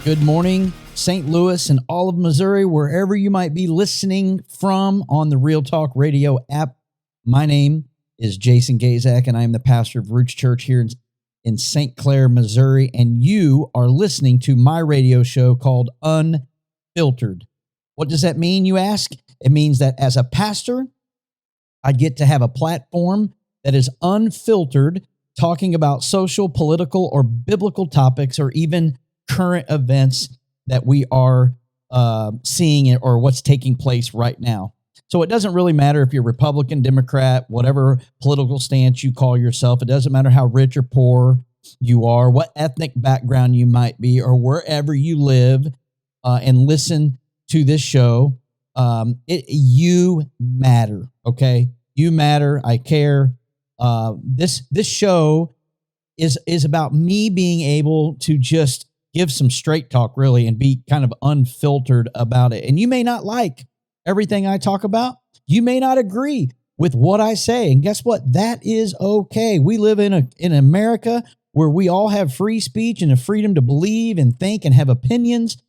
Good morning, St. Louis and all of Missouri, wherever you might be listening from on the Real Talk Radio app. My name is Jason Gaszak, and I am the pastor of Roots Church here in St. Clair, Missouri, and you are listening to my radio show called Unfiltered. What does that mean, you ask? It means that as a pastor, I get to have a platform that is unfiltered, talking about social, political, or biblical topics, or even current events that we are seeing or what's taking place right now. So it doesn't really matter if you're Republican, Democrat, whatever political stance you call yourself. It doesn't matter how rich or poor you are, what ethnic background you might be, or wherever you live and listen to this show. You matter, okay? You matter. I care. This show is about me being able to just give some straight talk, really, and be kind of unfiltered about it. And you may not like everything I talk about. You may not agree with what I say. And guess what? That is okay. We live in America where we all have free speech and the freedom to believe and think and have opinions.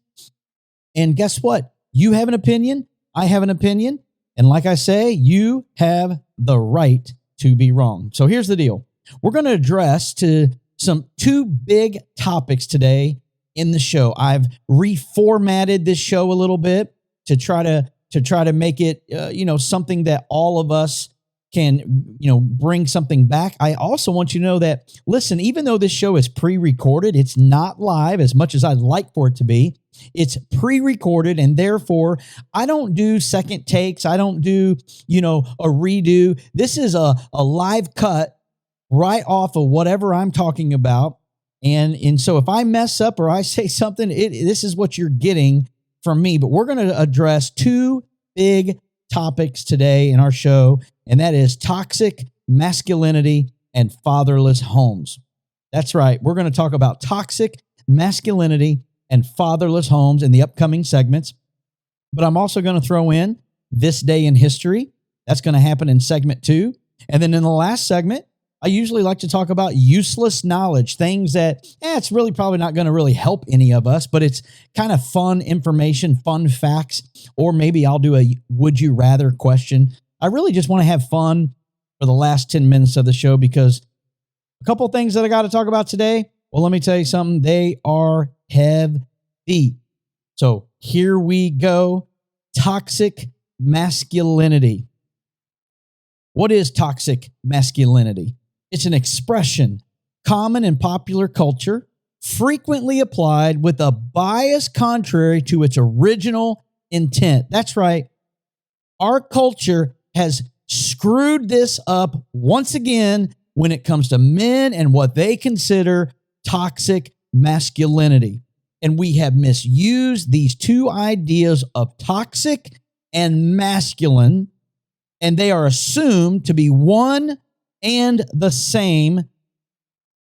And guess what? You have an opinion. I have an opinion. And like I say, you have the right to be wrong. So here's the deal. We're going to address two big topics today in the show. I've reformatted this show a little bit to try to make it, something that all of us can, bring something back. I also want you to know that, listen, even though this show is pre-recorded, it's not live as much as I'd like for it to be. It's pre-recorded, and therefore I don't do second takes. I don't do, a redo. This is a live cut right off of whatever I'm talking about. And so if I mess up or I say something, this is what you're getting from me. But we're going to address two big topics today in our show, and that is toxic masculinity and fatherless homes. That's right. We're going to talk about toxic masculinity and fatherless homes in the upcoming segments. But I'm also going to throw in this day in history. That's going to happen in segment 2. And then in the last segment, I usually like to talk about useless knowledge, things that it's really probably not going to really help any of us, but it's kind of fun information, fun facts, or maybe I'll do a would you rather question. I really just want to have fun for the last 10 minutes of the show because a couple of things that I got to talk about today, well, let me tell you something. They are heavy. So here we go. Toxic masculinity. What is toxic masculinity? It's an expression common in popular culture, frequently applied with a bias contrary to its original intent. That's right. Our culture has screwed this up once again when it comes to men and what they consider toxic masculinity. And we have misused these two ideas of toxic and masculine, and they are assumed to be one and the same,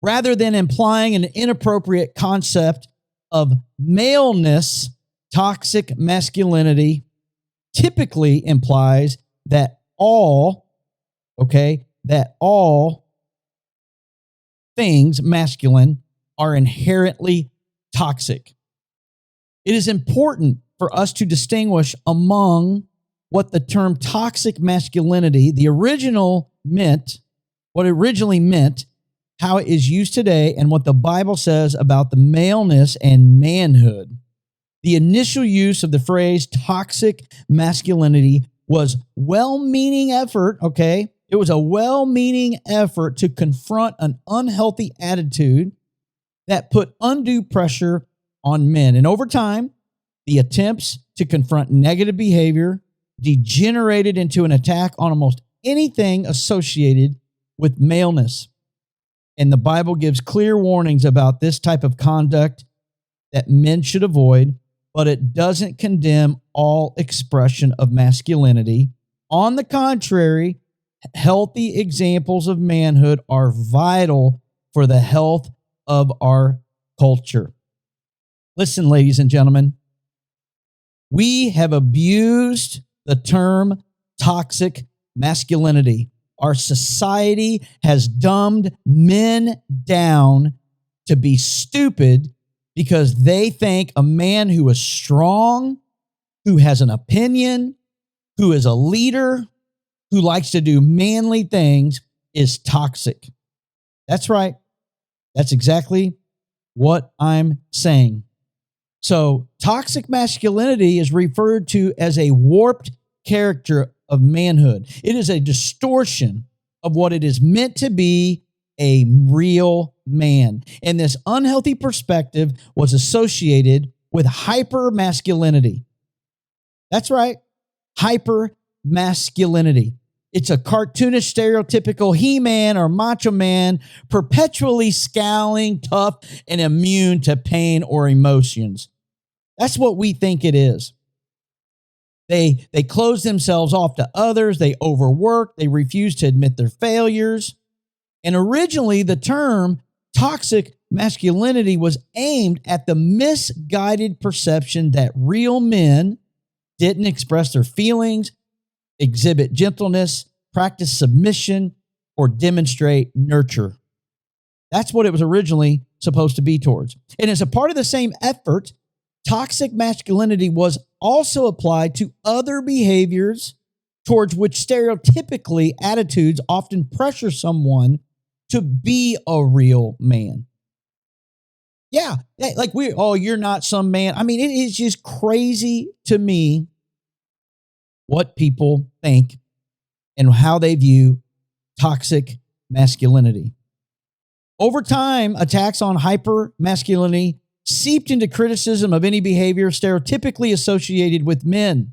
rather than implying an inappropriate concept of maleness. Toxic masculinity typically implies that all things masculine are inherently toxic. It is important for us to distinguish among what the term toxic masculinity, what it originally meant, how it is used today, and what the Bible says about the maleness and manhood. The initial use of the phrase toxic masculinity was well-meaning effort, okay? It was a well-meaning effort to confront an unhealthy attitude that put undue pressure on men. And over time, the attempts to confront negative behavior degenerated into an attack on almost anything associated with maleness. And the Bible gives clear warnings about this type of conduct that men should avoid, but it doesn't condemn all expression of masculinity. On the contrary, healthy examples of manhood are vital for the health of our culture. Listen, ladies and gentlemen, we have abused the term toxic masculinity. Our society has dumbed men down to be stupid because they think a man who is strong, who has an opinion, who is a leader, who likes to do manly things is toxic. That's right. That's exactly what I'm saying. So toxic masculinity is referred to as a warped character of manhood. It is a distortion of what it is meant to be a real man. And this unhealthy perspective was associated with hyper masculinity. That's right. Hyper masculinity. It's a cartoonish, stereotypical he-man or macho man, perpetually scowling, tough, and immune to pain or emotions. That's what we think it is. They close themselves off to others. They overwork. They refuse to admit their failures. And originally, the term toxic masculinity was aimed at the misguided perception that real men didn't express their feelings, exhibit gentleness, practice submission, or demonstrate nurture. That's what it was originally supposed to be towards. And as a part of the same effort, toxic masculinity was also applied to other behaviors towards which stereotypically attitudes often pressure someone to be a real man. Yeah, like you're not some man. I mean, it is just crazy to me what people think and how they view toxic masculinity. Over time, attacks on hyper masculinity seeped into criticism of any behavior stereotypically associated with men.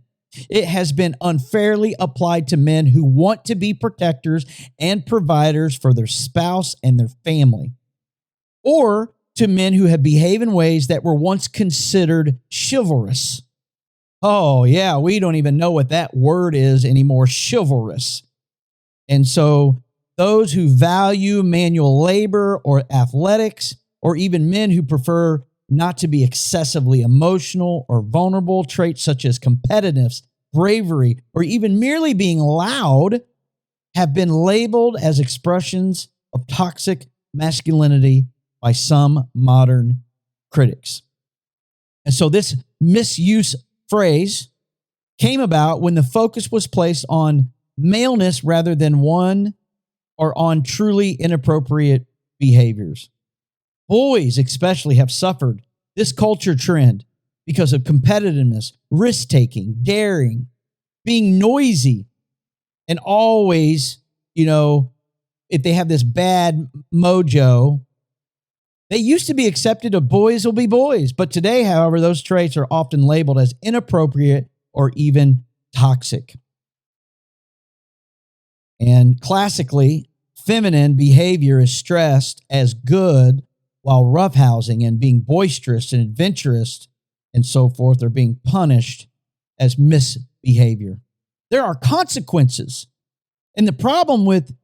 It has been unfairly applied to men who want to be protectors and providers for their spouse and their family, or to men who have behaved in ways that were once considered chivalrous. Oh, yeah, we don't even know what that word is anymore, chivalrous. And so those who value manual labor or athletics, or even men who prefer not to be excessively emotional or vulnerable, traits such as competitiveness, bravery, or even merely being loud, have been labeled as expressions of toxic masculinity by some modern critics. And so this misuse phrase came about when the focus was placed on maleness rather than on truly inappropriate behaviors. Boys especially have suffered this culture trend because of competitiveness, risk-taking, daring, being noisy, and always, if they have this bad mojo, they used to be accepted of boys will be boys. But today, however, those traits are often labeled as inappropriate or even toxic. And classically, feminine behavior is stressed as good, while roughhousing and being boisterous and adventurous and so forth are being punished as misbehavior. There are consequences. And the problem with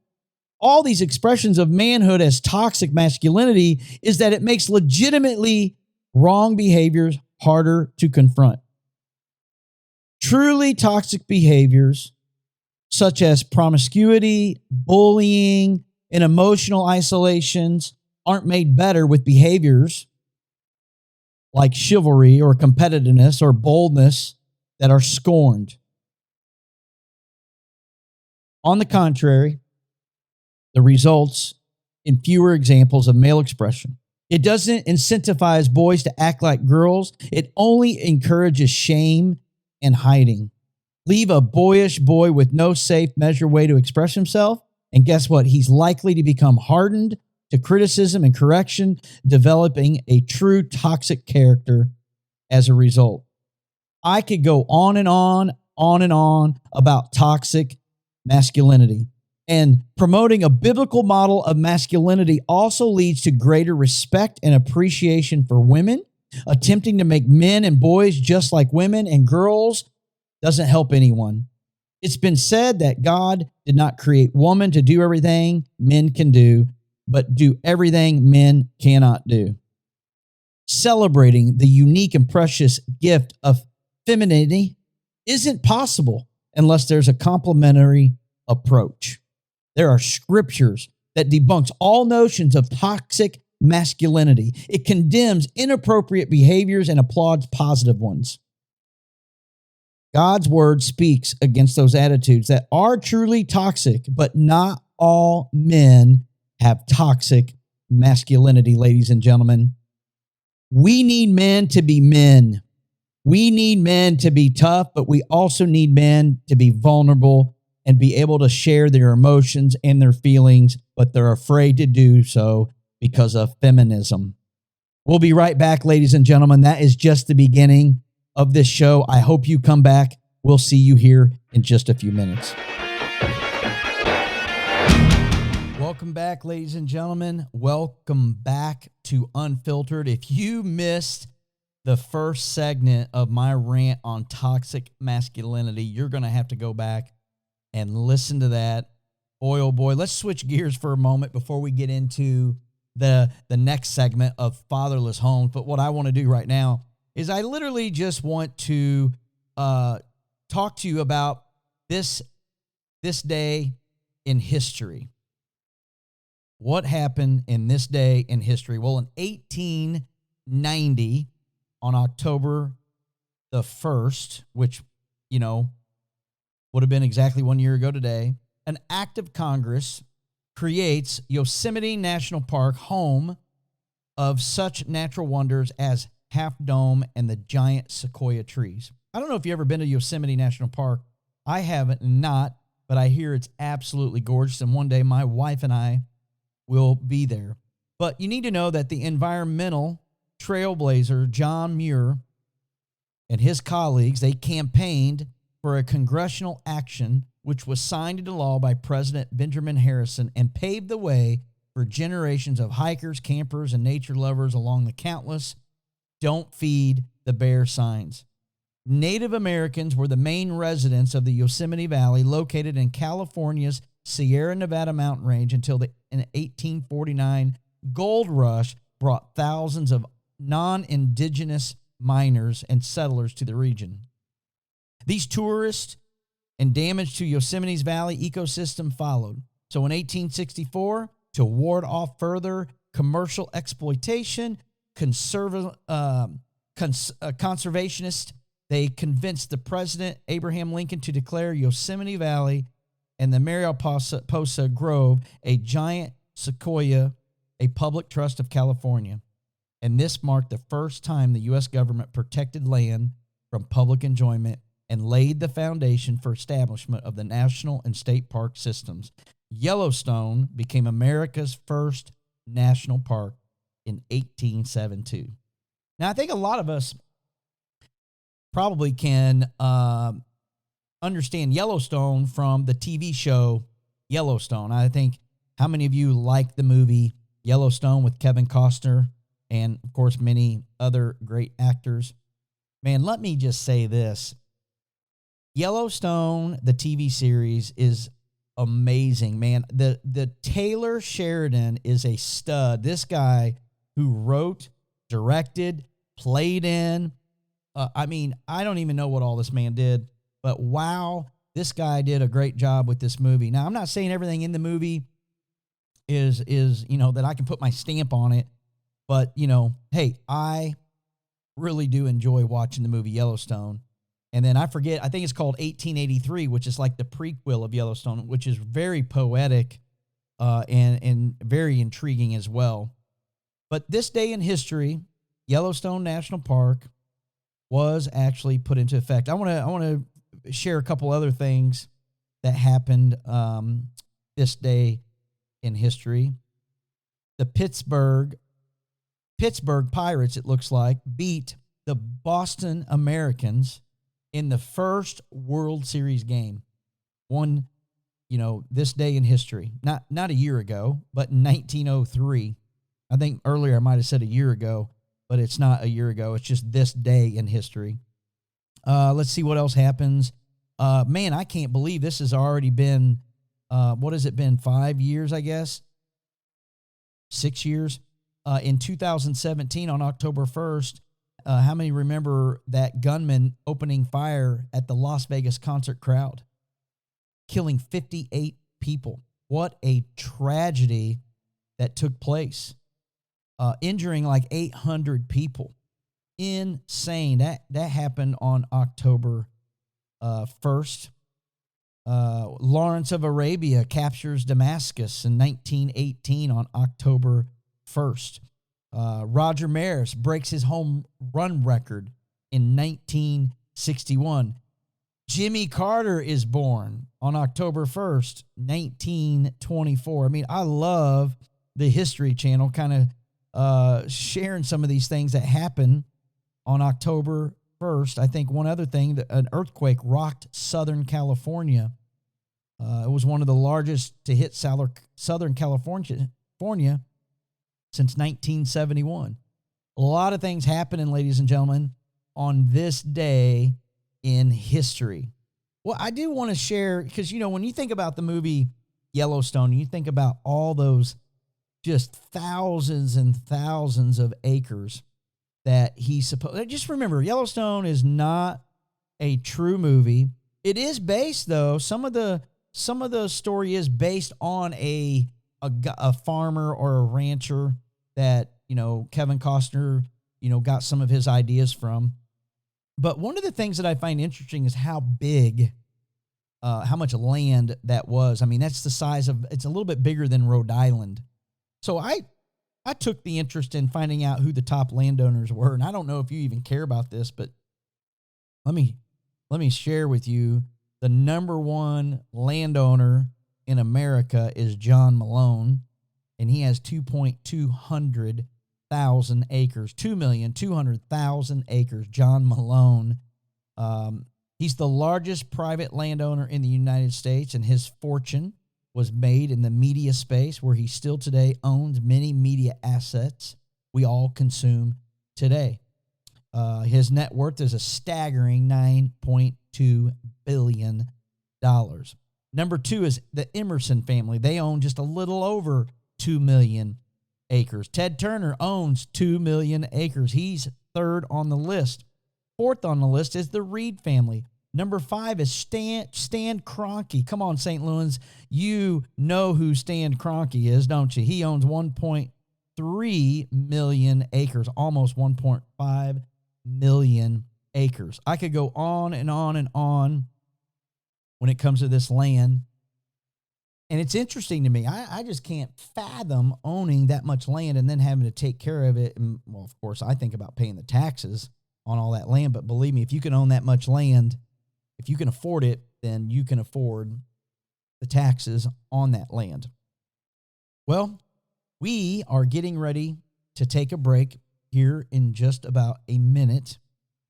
all these expressions of manhood as toxic masculinity is that it makes legitimately wrong behaviors harder to confront. Truly toxic behaviors such as promiscuity, bullying, and emotional isolations aren't made better with behaviors like chivalry or competitiveness or boldness that are scorned. On the contrary, the results in fewer examples of male expression. It doesn't incentivize boys to act like girls. It only encourages shame and hiding. Leave a boyish boy with no safe measure way to express himself, and guess what? He's likely to become hardened to criticism and correction, developing a true toxic character as a result. I could go on and on about toxic masculinity. And promoting a biblical model of masculinity also leads to greater respect and appreciation for women. Attempting to make men and boys just like women and girls doesn't help anyone. It's been said that God did not create woman to do everything men can do, but do everything men cannot do. Celebrating the unique and precious gift of femininity isn't possible unless there's a complementary approach. There are scriptures that debunks all notions of toxic masculinity. It condemns inappropriate behaviors and applauds positive ones. God's word speaks against those attitudes that are truly toxic, but not all men have toxic masculinity, ladies and gentlemen. We need men to be men. We need men to be tough, but we also need men to be vulnerable and be able to share their emotions and their feelings, but they're afraid to do so because of feminism. We'll be right back, ladies and gentlemen. That is just the beginning of this show. I hope you come back. We'll see you here in just a few minutes. Welcome back, ladies and gentlemen. Welcome back to Unfiltered. If you missed the first segment of my rant on toxic masculinity, you're going to have to go back and listen to that. Boy, oh boy, let's switch gears for a moment before we get into the next segment of Fatherless Homes. But what I want to do right now is I literally just want to talk to you about this day in history. What happened in this day in history? Well, in 1890, on October the 1st, which, would have been exactly 1 year ago today, an act of Congress creates Yosemite National Park, home of such natural wonders as Half Dome and the giant sequoia trees. I don't know if you've ever been to Yosemite National Park. I haven't, not, but I hear it's absolutely gorgeous, and one day my wife and I will be there. But you need to know that the environmental trailblazer John Muir and his colleagues, they campaigned for a congressional action which was signed into law by President Benjamin Harrison and paved the way for generations of hikers, campers, and nature lovers along the countless "Don't Feed the Bear" signs. Native Americans were the main residents of the Yosemite Valley, located in California's Sierra Nevada mountain range, until the 1849 gold rush brought thousands of non-indigenous miners and settlers to the region. These tourists and damage to Yosemite's valley ecosystem followed. So in 1864, to ward off further commercial exploitation, conservationists, they convinced the President Abraham Lincoln to declare Yosemite Valley and the Mariposa Grove a giant sequoia a public trust of California. And this marked the first time the U.S. government protected land from public enjoyment and laid the foundation for establishment of the national and state park systems. Yellowstone became America's first national park in 1872. Now, I think a lot of us probably can understand Yellowstone from the TV show Yellowstone. I think, how many of you like the movie Yellowstone with Kevin Costner and, of course, many other great actors? Man, let me just say this. Yellowstone, the TV series, is amazing, man. The Taylor Sheridan is a stud. This guy who wrote, directed, played in, I don't even know what all this man did, but wow, this guy did a great job with this movie. Now, I'm not saying everything in the movie is that I can put my stamp on it, but, hey, I really do enjoy watching the movie Yellowstone. And then I think it's called 1883, which is like the prequel of Yellowstone, which is very poetic and very intriguing as well. But this day in history, Yellowstone National Park was actually put into effect. I want to share a couple other things that happened this day in history. The Pittsburgh Pirates, it looks like, beat the Boston Americans in the first World Series game. Won, this day in history. Not a year ago, but in 1903. I think earlier I might have said a year ago, but it's not a year ago. It's just this day in history. Let's see what else happens. Man, I can't believe this has already been, what has it been, 5 years, I guess? 6 years? In 2017, on October 1st, how many remember that gunman opening fire at the Las Vegas concert crowd, killing 58 people? What a tragedy that took place. injuring like 800 people. Insane. That happened on October 1st. Lawrence of Arabia captures Damascus in 1918 on October 1st. Roger Maris breaks his home run record in 1961. Jimmy Carter is born on October 1st, 1924. I mean, I love the History Channel kind of sharing some of these things that happen on October 1st. I think one other thing, an earthquake rocked Southern California. It was one of the largest to hit Southern California since 1971. A lot of things happening, ladies and gentlemen, on this day in history. Well, I do want to share, because, when you think about the movie Yellowstone, you think about all those just thousands and thousands of acres that he supposed. Just remember, Yellowstone is not a true movie. It is based, though. Some of the story is based on a farmer or a rancher that Kevin Costner got some of his ideas from. But one of the things that I find interesting is how big, how much land that was. I mean, that's the size of. It's a little bit bigger than Rhode Island. So I took the interest in finding out who the top landowners were, and I don't know if you even care about this, but let me share with you the number one landowner in America is John Malone, and he has 2,200,000 acres, 2,200,000 acres. John Malone, he's the largest private landowner in the United States, and his fortune was made in the media space, where he still today owns many media assets we all consume today. His net worth is a staggering $9.2 billion. Number two is the Emerson family. They own just a little over 2 million acres. Ted Turner owns 2 million acres. He's third on the list. Fourth on the list is the Reed family. Number 5 is Stan Kroenke. Come on, St. Louis. You know who Stan Kroenke is, don't you? He owns 1.3 million acres, almost 1.5 million acres. I could go on and on and on when it comes to this land. And it's interesting to me. I just can't fathom owning that much land and then having to take care of it. And, well, of course, I think about paying the taxes on all that land. But believe me, if you can own that much land, if you can afford it, then you can afford the taxes on that land. Well, we are getting ready to take a break here in just about a minute.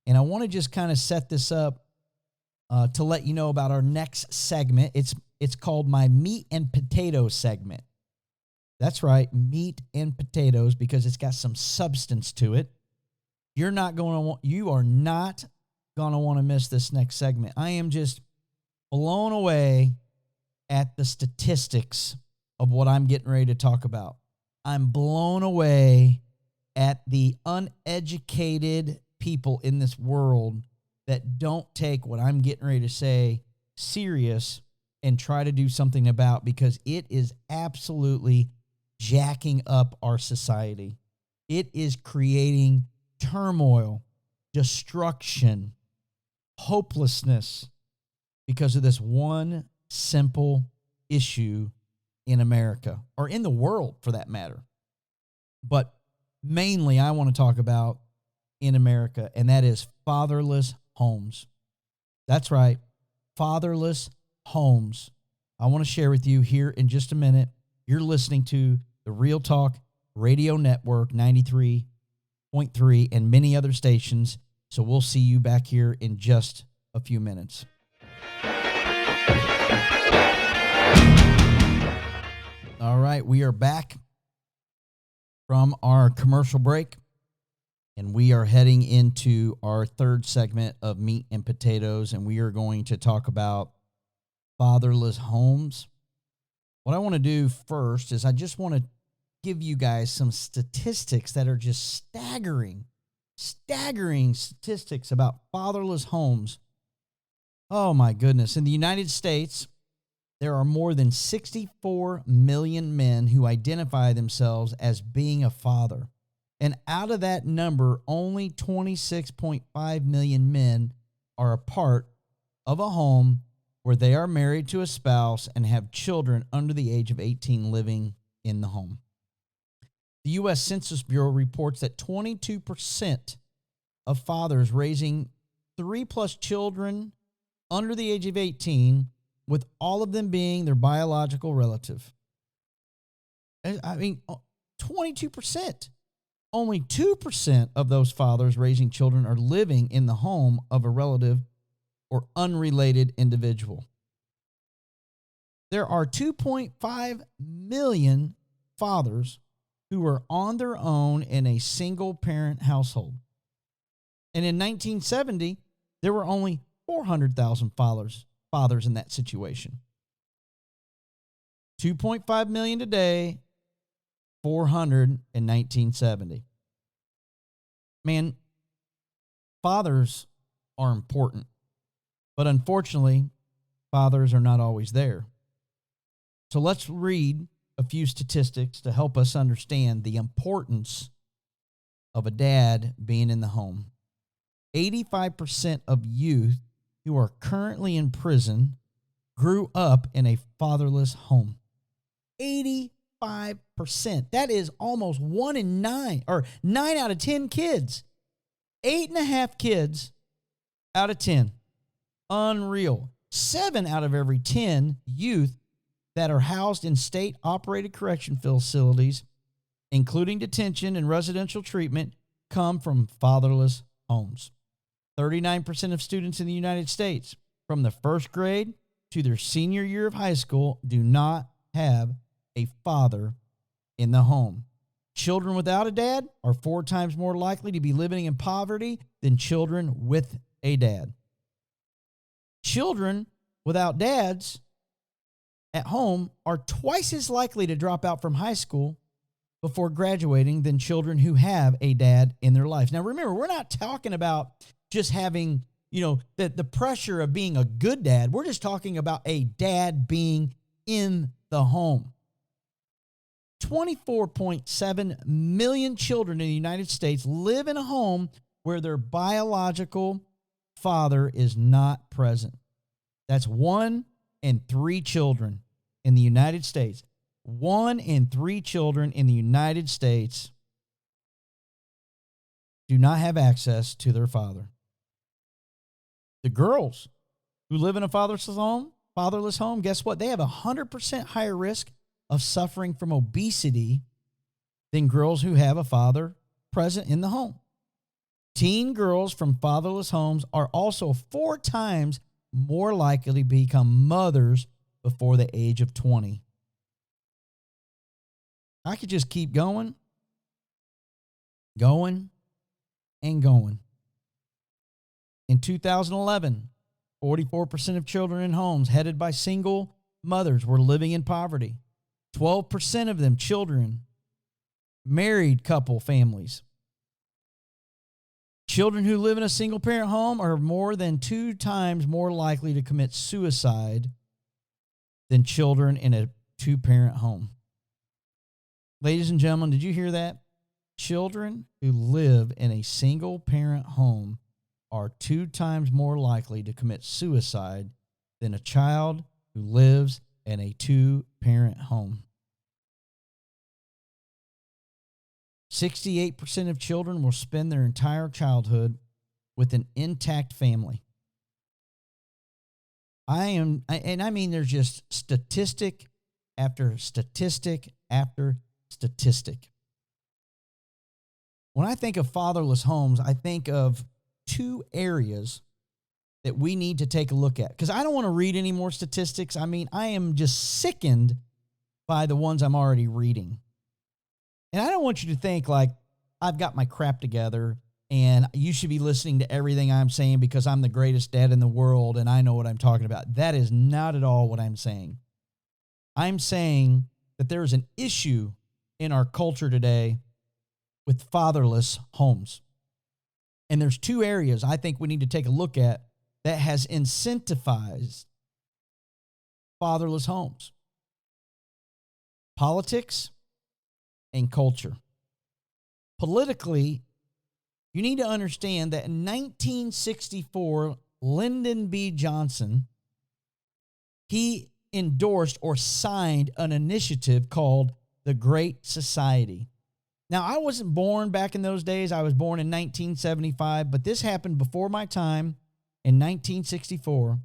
And I want to just kind of set this up to let you know about our next segment. It's called my meat and potatoes segment. That's right, meat and potatoes, because it's got some substance to it. You are not going to want to miss this next segment. I am just blown away at the statistics of what I'm getting ready to talk about. I'm blown away at the uneducated people in this world that don't take what I'm getting ready to say serious and try to do something about, because it is absolutely jacking up our society. It is creating turmoil, destruction, hopelessness because of this one simple issue in America, or in the world for that matter. But mainly I want to talk about in America, and that is fatherless homes. That's right, fatherless homes. I want to share with you here in just a minute. You're listening to the Real Talk Radio Network 93.3 and many other stations. So we'll see you back here in just a few minutes. All right, we are back from our commercial break, and we are heading into our third segment of Meat and Potatoes, and we are going to talk about fatherless homes. What I want to do first is I just want to give you guys some statistics that are just staggering statistics about fatherless homes. Oh my goodness. In the United States, there are more than 64 million men who identify themselves as being a father. And out of that number, only 26.5 million men are a part of a home where they are married to a spouse and have children under the age of 18 living in the home. The U.S. Census Bureau reports that 22% of fathers raising 3+ children under the age of 18, with all of them being their biological relative. I mean, 22%. Only 2% of those fathers raising children are living in the home of a relative or unrelated individual. There are 2.5 million fathers who are on their own in a single-parent household. And in 1970, there were only 400,000 fathers in that situation. 2.5 million today, 400 in 1970. Man, fathers are important, but unfortunately, fathers are not always there. So let's read a few statistics to help us understand the importance of a dad being in the home. 85% of youth who are currently in prison grew up in a fatherless home. 85%. That is almost 1 in 9, or 9 out of 10 kids. 8.5 kids out of 10. Unreal. 7 out of every 10 youth that are housed in state-operated correction facilities, including detention and residential treatment, come from fatherless homes. 39% of students in the United States, from the first grade to their senior year of high school, do not have a father in the home. Children without a dad are 4 times more likely to be living in poverty than children with a dad. Children without dads at home are twice as likely to drop out from high school before graduating than children who have a dad in their life. Now, remember, we're not talking about just having, the pressure of being a good dad. We're just talking about a dad being in the home. 24.7 million children in the United States live in a home where their biological father is not present. That's 1 in 3 children in the United States. 1 in 3 children in the United States do not have access to their father. The girls who live in a fatherless home, guess what? They have a 100% higher risk of suffering from obesity than girls who have a father present in the home. Teen girls from fatherless homes are also 4 times more likely to become mothers before the age of 20. I could just keep going and going. In 2011, 44% of children in homes headed by single mothers were living in poverty. 12% of them children, married couple families. Children who live in a single-parent home are more than 2 times more likely to commit suicide than children in a 2-parent home. Ladies and gentlemen, did you hear that? Children who live in a single-parent home are 2 times more likely to commit suicide than a child who lives in a 2-parent home. 68% of children will spend their entire childhood with an intact family. I mean, there's just statistic after statistic after statistic. When I think of fatherless homes, I think of 2 areas that we need to take a look at. Because I don't want to read any more statistics. I mean, I am just sickened by the ones I'm already reading. And I don't want you to think like I've got my crap together and you should be listening to everything I'm saying because I'm the greatest dad in the world and I know what I'm talking about. That is not at all what I'm saying. I'm saying that there is an issue in our culture today with fatherless homes. And there's 2 areas I think we need to take a look at that has incentivized fatherless homes: politics and culture. politically, you need to understand that in 1964, Lyndon B. Johnson, he endorsed or signed an initiative called the Great Society. Now, I wasn't born back in those days. I was born in 1975, but this happened before my time in 1964.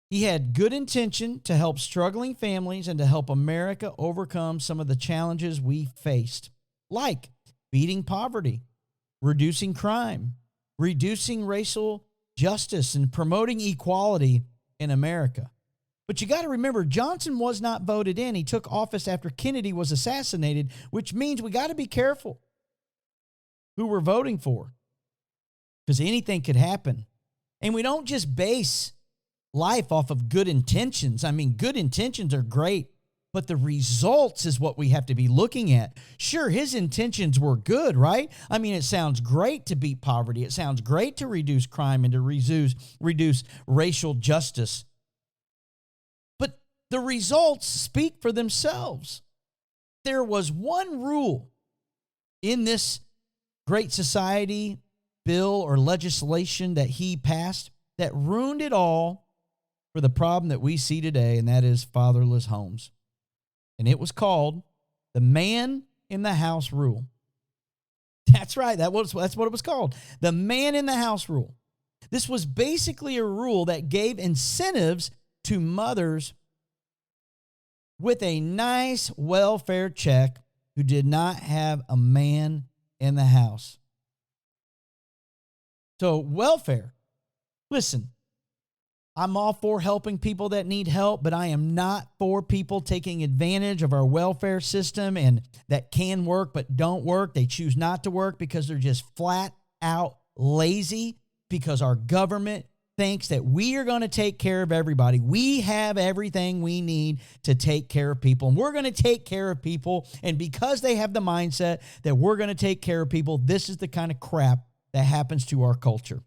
He had good intention to help struggling families and to help America overcome some of the challenges we faced, like beating poverty, reducing crime, reducing racial justice, and promoting equality in America. But you got to remember, Johnson was not voted in. He took office after Kennedy was assassinated, which means we got to be careful who we're voting for, because anything could happen. And we don't just base life off of good intentions. I mean, good intentions are great, but the results is what we have to be looking at. Sure, his intentions were good, right? I mean, it sounds great to beat poverty. It sounds great to reduce crime and to reduce racial justice. But the results speak for themselves. There was one rule in this Great Society bill or legislation that he passed that ruined it all for the problem that we see today, and that is fatherless homes. And it was called the man in the house rule. That's right. That's what it was called. The man in the house rule. This was basically a rule that gave incentives to mothers with a nice welfare check who did not have a man in the house. So welfare, listen, I'm all for helping people that need help, but I am not for people taking advantage of our welfare system and that can work but don't work. They choose not to work because they're just flat out lazy, because our government thinks that we are going to take care of everybody. We have everything we need to take care of people, and we're going to take care of people. And because they have the mindset that we're going to take care of people, this is the kind of crap that happens to our culture.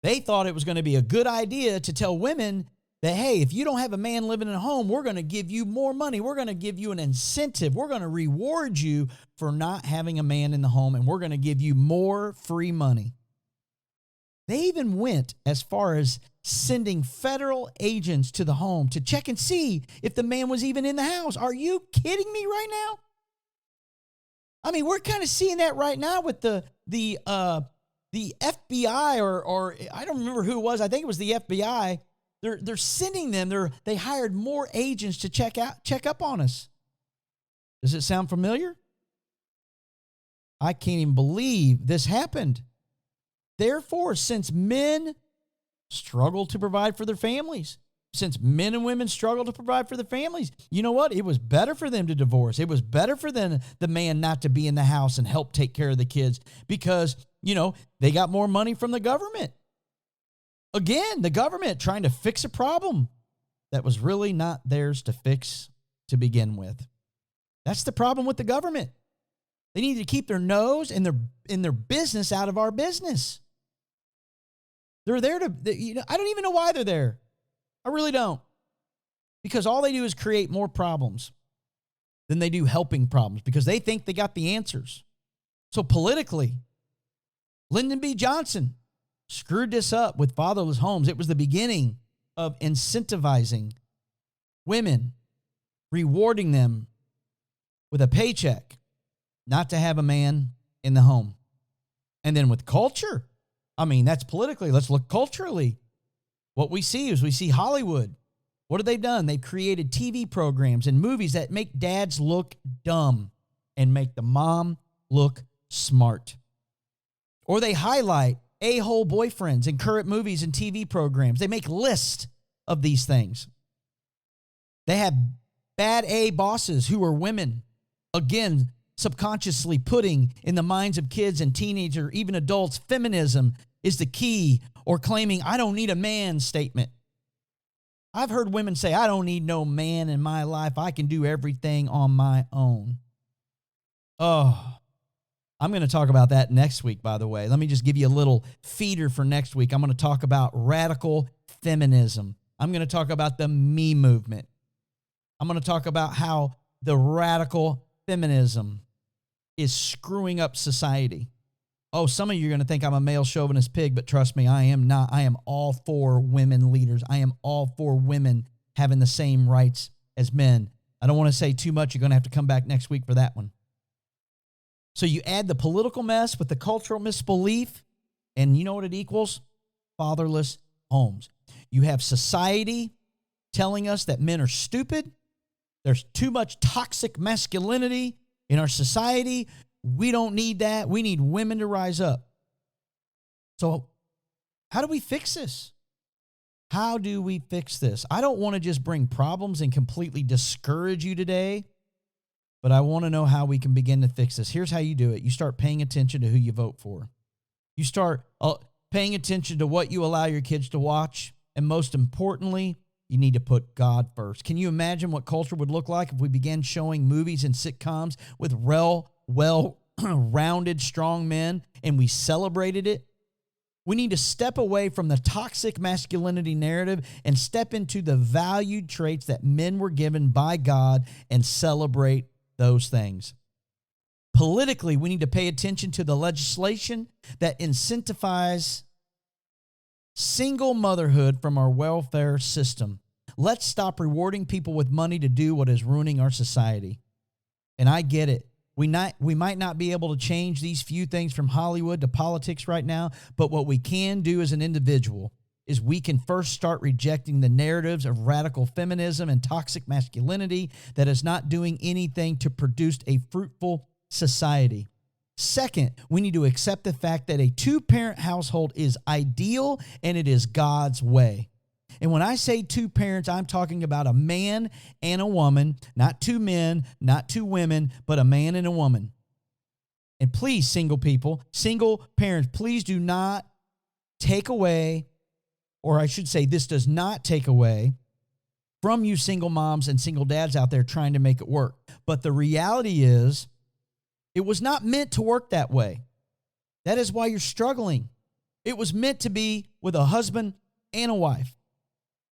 They thought it was going to be a good idea to tell women that, hey, if you don't have a man living at home, we're going to give you more money. We're going to give you an incentive. We're going to reward you for not having a man in the home, and we're going to give you more free money. They even went as far as sending federal agents to the home to check and see if the man was even in the house. Are you kidding me right now? I mean, we're kind of seeing that right now with the FBI or I don't remember who it was. I think it was the FBI. They're sending them. They hired more agents to check up on us. Does it sound familiar? I can't even believe this happened. Therefore, since men struggle to provide for their families, since men and women struggle to provide for their families, you know what? It was better for them to divorce. It was better for the man not to be in the house and help take care of the kids because, they got more money from the government. Again, the government trying to fix a problem that was really not theirs to fix to begin with. That's the problem with the government. They need to keep their nose and their business out of our business. They're there to, I don't even know why they're there. I really don't. Because all they do is create more problems than they do helping problems because they think they got the answers. So politically, Lyndon B. Johnson screwed this up with fatherless homes. It was the beginning of incentivizing women, rewarding them with a paycheck not to have a man in the home. And then with culture, I mean, that's politically. Let's look culturally. What we see is Hollywood. What have they done? They've created TV programs and movies that make dads look dumb and make the mom look smart. Or they highlight a-hole boyfriends in current movies and TV programs. They make lists of these things. They have bad A bosses who are women. Again, subconsciously putting in the minds of kids and teenagers, even adults, feminism is the key, or claiming I don't need a man statement. I've heard women say, I don't need no man in my life. I can do everything on my own. Oh, I'm going to talk about that next week, by the way. Let me just give you a little feeder for next week. I'm going to talk about radical feminism. I'm going to talk about the Me movement. I'm going to talk about how the radical feminism is screwing up society. Oh, some of you are going to think I'm a male chauvinist pig, but trust me, I am not. I am all for women leaders. I am all for women having the same rights as men. I don't want to say too much. You're going to have to come back next week for that one. So you add the political mess with the cultural misbelief, and you know what it equals? Fatherless homes. You have society telling us that men are stupid. There's too much toxic masculinity in our society. We don't need that. We need women to rise up. So how do we fix this? How do we fix this? I don't want to just bring problems and completely discourage you today, but I want to know how we can begin to fix this. Here's how you do it. You start paying attention to who you vote for. You start paying attention to what you allow your kids to watch. And most importantly, you need to put God first. Can you imagine what culture would look like if we began showing movies and sitcoms with well-rounded, strong men and we celebrated it? We need to step away from the toxic masculinity narrative and step into the valued traits that men were given by God and celebrate those things. Politically, we need to pay attention to the legislation that incentivizes single motherhood from our welfare system. Let's stop rewarding people with money to do what is ruining our society. And I get it. We might not be able to change these few things from Hollywood to politics right now, but what we can do as an individual is we can first start rejecting the narratives of radical feminism and toxic masculinity that is not doing anything to produce a fruitful society. Second, we need to accept the fact that a two-parent household is ideal and it is God's way. And when I say two parents, I'm talking about a man and a woman, not two men, not two women, but a man and a woman. And please, single people, single parents, please do not take away, or I should say this does not take away from you single moms and single dads out there trying to make it work. But the reality is, it was not meant to work that way. That is why you're struggling. It was meant to be with a husband and a wife.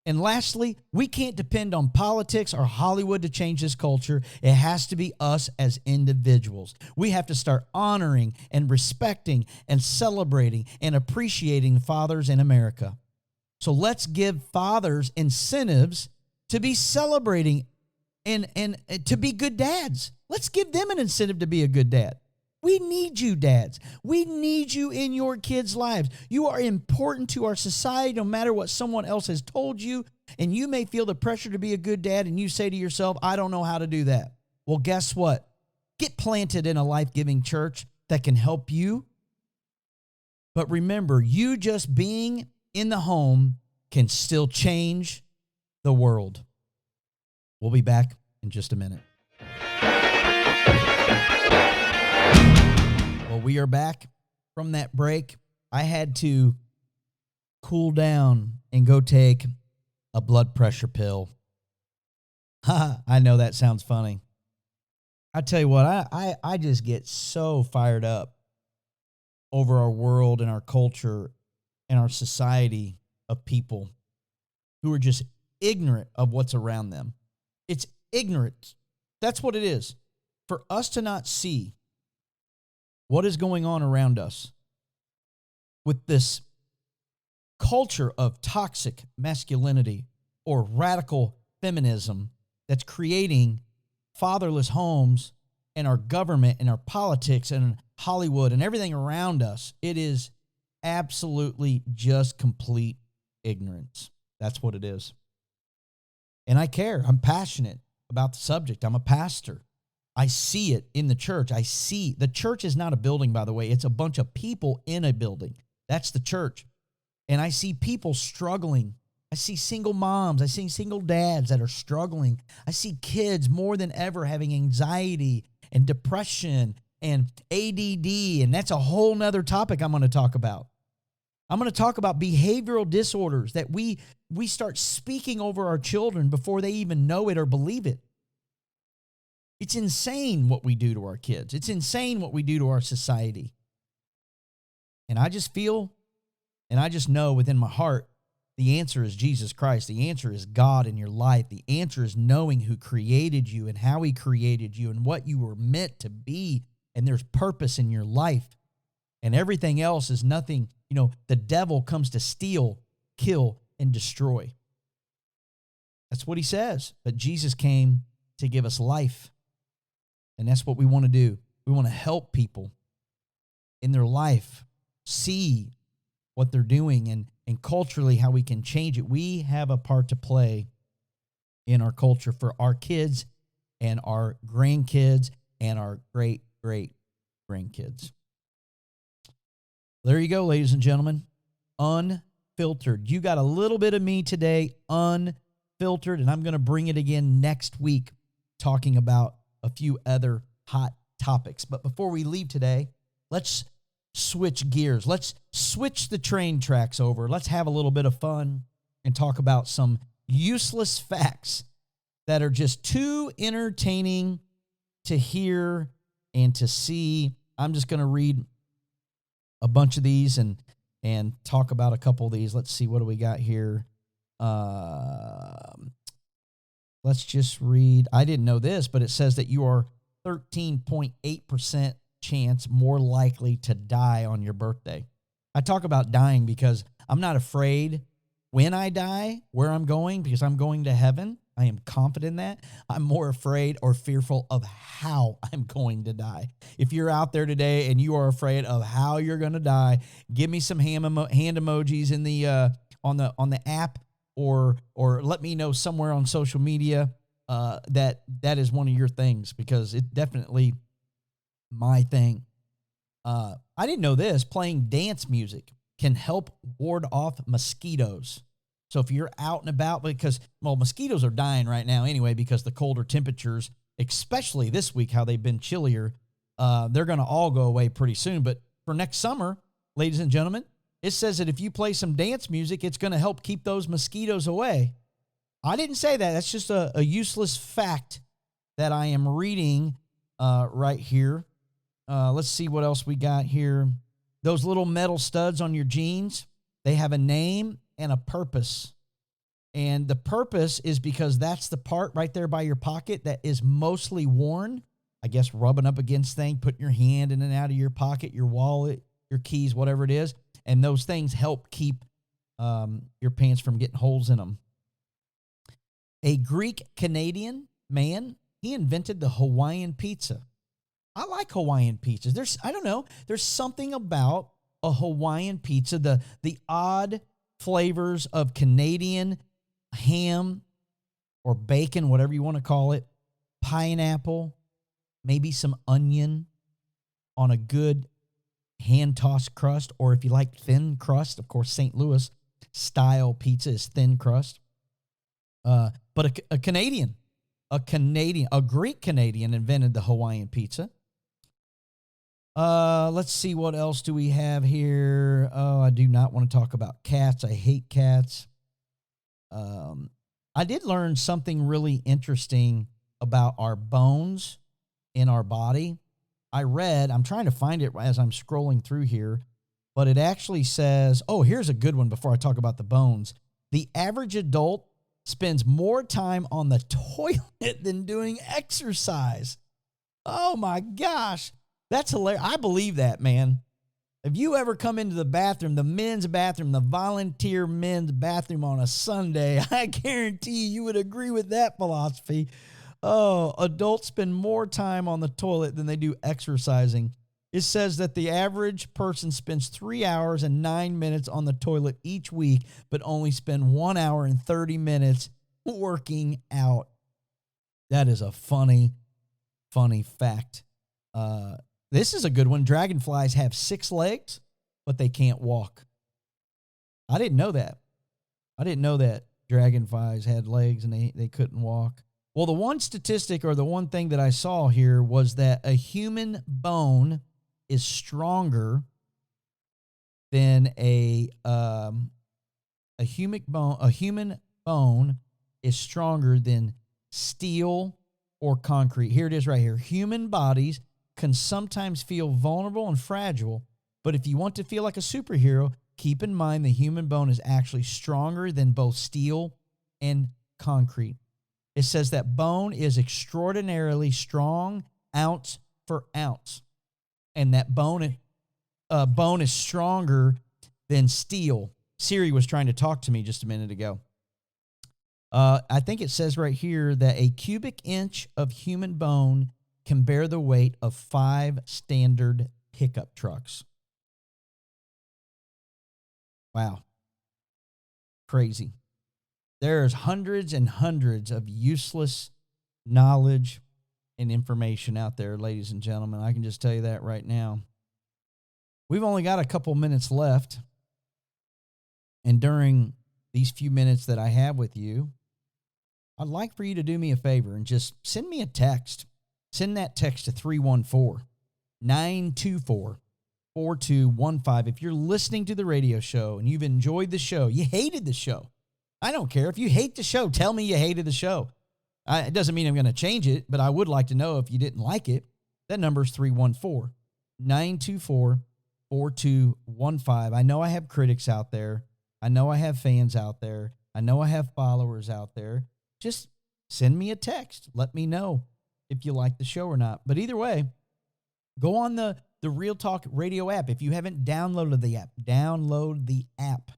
And lastly, we can't depend on politics or Hollywood to change this culture. It has to be us as individuals. We have to start honoring and respecting and celebrating and appreciating fathers in America. So let's give fathers incentives to be celebrating and to be good dads. Let's give them an incentive to be a good dad. We need you, dads. We need you in your kids' lives. You are important to our society no matter what someone else has told you. And you may feel the pressure to be a good dad and you say to yourself, I don't know how to do that. Well, guess what? Get planted in a life-giving church that can help you. But remember, you just being in the home can still change the world. We'll be back in just a minute. Well, we are back from that break. I had to cool down and go take a blood pressure pill. I know that sounds funny. I tell you what, I just get so fired up over our world and our culture and our society of people who are just ignorant of what's around them. It's ignorance. That's what it is. For us to not see what is going on around us with this culture of toxic masculinity or radical feminism that's creating fatherless homes in our government and our politics and Hollywood and everything around us, it is absolutely just complete ignorance. That's what it is. And I care. I'm passionate about the subject. I'm a pastor. I see it in the church. The church is not a building, by the way. It's a bunch of people in a building. That's the church. And I see people struggling. I see single moms. I see single dads that are struggling. I see kids more than ever having anxiety and depression and ADD. And that's a whole nother topic I'm going to talk about. I'm going to talk about behavioral disorders that we start speaking over our children before they even know it or believe it. It's insane what we do to our kids. It's insane what we do to our society. And I just feel, and I just know within my heart, the answer is Jesus Christ. The answer is God in your life. The answer is knowing who created you and how he created you and what you were meant to be and there's purpose in your life, and everything else is nothing. The devil comes to steal, kill, and destroy. That's what he says. But Jesus came to give us life. And that's what we want to do. We want to help people in their life see what they're doing and culturally how we can change it. We have a part to play in our culture for our kids and our grandkids and our great-great-grandkids. There you go, ladies and gentlemen. Unfiltered. You got a little bit of me today, unfiltered, and I'm going to bring it again next week, talking about a few other hot topics. But before we leave today, let's switch gears. Let's switch the train tracks over. Let's have a little bit of fun and talk about some useless facts that are just too entertaining to hear and to see. I'm just going to read a bunch of these and talk about a couple of these. Let's see, what do we got here? Let's just read. I didn't know this, but it says that you are 13.8% chance more likely to die on your birthday. I talk about dying because I'm not afraid when I die where I'm going, because I'm going to heaven. I am confident in that. I'm more afraid or fearful of how I'm going to die. If you're out there today and you are afraid of how you're going to die, give me some hand emojis in the on the app, or let me know somewhere on social media that is one of your things, because it definitely my thing. I didn't know this. Playing dance music can help ward off mosquitoes. So if you're out and about, because, mosquitoes are dying right now anyway because the colder temperatures, especially this week, how they've been chillier, they're going to all go away pretty soon. But for next summer, ladies and gentlemen, it says that if you play some dance music, it's going to help keep those mosquitoes away. I didn't say that. That's just a useless fact that I am reading right here. Let's see what else we got here. Those little metal studs on your jeans, they have a name and a purpose. And the purpose is because that's the part right there by your pocket that is mostly worn. I guess rubbing up against things, putting your hand in and out of your pocket, your wallet, your keys, whatever it is. And those things help keep your pants from getting holes in them. A Greek-Canadian man, he invented the Hawaiian pizza. I like Hawaiian pizzas. I don't know, there's something about a Hawaiian pizza, the odd flavors of Canadian ham or bacon, whatever you want to call it, pineapple, maybe some onion on a good hand-tossed crust, or if you like thin crust, of course, St. Louis style pizza is thin crust. But a Greek Canadian invented the Hawaiian pizza. Let's see, what else do we have here? Oh, I do not want to talk about cats. I hate cats. I did learn something really interesting about our bones in our body. I'm trying to find it as I'm scrolling through here, but it actually says, here's a good one before I talk about the bones. The average adult spends more time on the toilet than doing exercise. Oh my gosh. That's hilarious. I believe that, man. If you ever come into the bathroom, the men's bathroom, the volunteer men's bathroom on a Sunday, I guarantee you would agree with that philosophy. Oh, adults spend more time on the toilet than they do exercising. It says that the average person spends 3 hours and 9 minutes on the toilet each week, but only spend 1 hour and 30 minutes working out. That is a funny fact. This is a good one. Dragonflies have 6 legs, but they can't walk. I didn't know that. I didn't know that dragonflies had legs and they couldn't walk. Well, the one statistic, or the one thing that I saw here, was that a human bone is stronger than a human bone is stronger than steel or concrete. Here it is right here. Human bodies can sometimes feel vulnerable and fragile, but if you want to feel like a superhero, keep in mind the human bone is actually stronger than both steel and concrete. It says that bone is extraordinarily strong, ounce for ounce. and that bone is stronger than steel. Siri was trying to talk to me just a minute ago. I think it says right here that a cubic inch of human bone can bear the weight of 5 standard pickup trucks. Wow. Crazy. There's hundreds and hundreds of useless knowledge and information out there, ladies and gentlemen. I can just tell you that right now. We've only got a couple minutes left. And during these few minutes that I have with you, I'd like for you to do me a favor and just send me a text. Send that text to 314-924-4215. If you're listening to the radio show and you've enjoyed the show, you hated the show, I don't care. If you hate the show, tell me you hated the show. It doesn't mean I'm going to change it, but I would like to know if you didn't like it. That number is 314-924-4215. I know I have critics out there. I know I have fans out there. I know I have followers out there. Just send me a text. Let me know if you like the show or not. But either way, go on the Real Talk Radio app. If you haven't downloaded the app, download the app.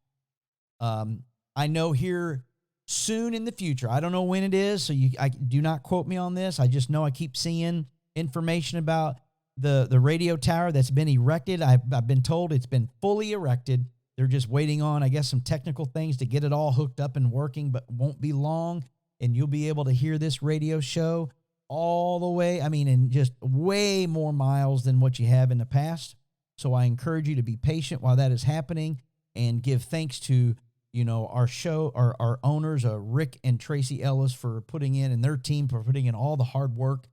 I know here soon in the future, I don't know when it is, so I do not quote me on this. I just know I keep seeing information about the radio tower that's been erected. I've been told it's been fully erected. They're just waiting on, I guess, some technical things to get it all hooked up and working, but won't be long, and you'll be able to hear this radio show all the way, in just way more miles than what you have in the past. So I encourage you to be patient while that is happening and give thanks to, our show, our owners, Rick and Tracy Ellis, for putting in, and their team for putting in all the hard work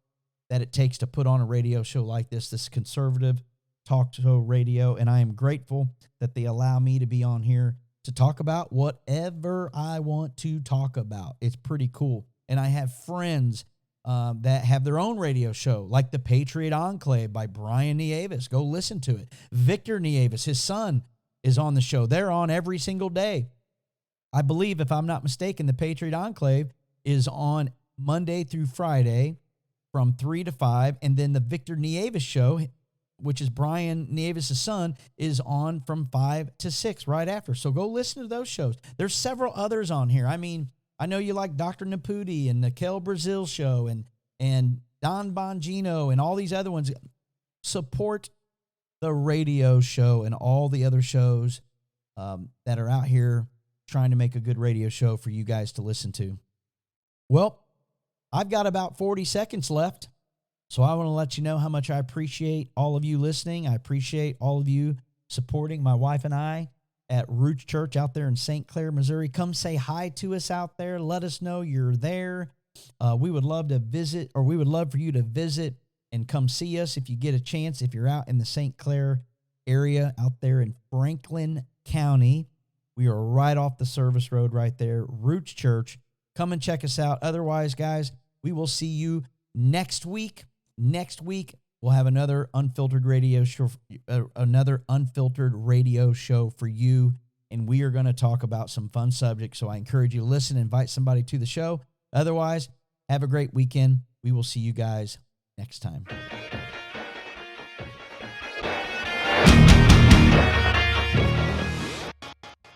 that it takes to put on a radio show like this conservative talk show radio. And I am grateful that they allow me to be on here to talk about whatever I want to talk about. It's pretty cool. And I have friends that have their own radio show, like the Patriot Enclave by Brian Nieves. Go listen to it. Victor Nieves, his son, is on the show. They're on every single day. I believe, if I'm not mistaken, the Patriot Enclave is on Monday through Friday from 3 to 5, and then the Victor Nieves show, which is Brian Nieves' son, is on from 5 to 6 right after. So go listen to those shows. There's several others on here. I know you like Dr. Naputi and the Kel Brazil show and Don Bongino and all these other ones. Support the radio show and all the other shows that are out here trying to make a good radio show for you guys to listen to. Well, I've got about 40 seconds left, so I want to let you know how much I appreciate all of you listening. I appreciate all of you supporting my wife and I at Roots Church out there in St. Clair, Missouri. Come say hi to us out there. Let us know you're there. We would love to visit, or we would love for you to visit and come see us if you get a chance, if you're out in the St. Clair area out there in Franklin County. We are right off the service road right there, Roots Church. Come and check us out. Otherwise, guys, we will see you next week. Next week, we'll have another unfiltered radio show for you, and we are going to talk about some fun subjects. So I encourage you to listen, invite somebody to the show. Otherwise, have a great weekend. We will see you guys next time.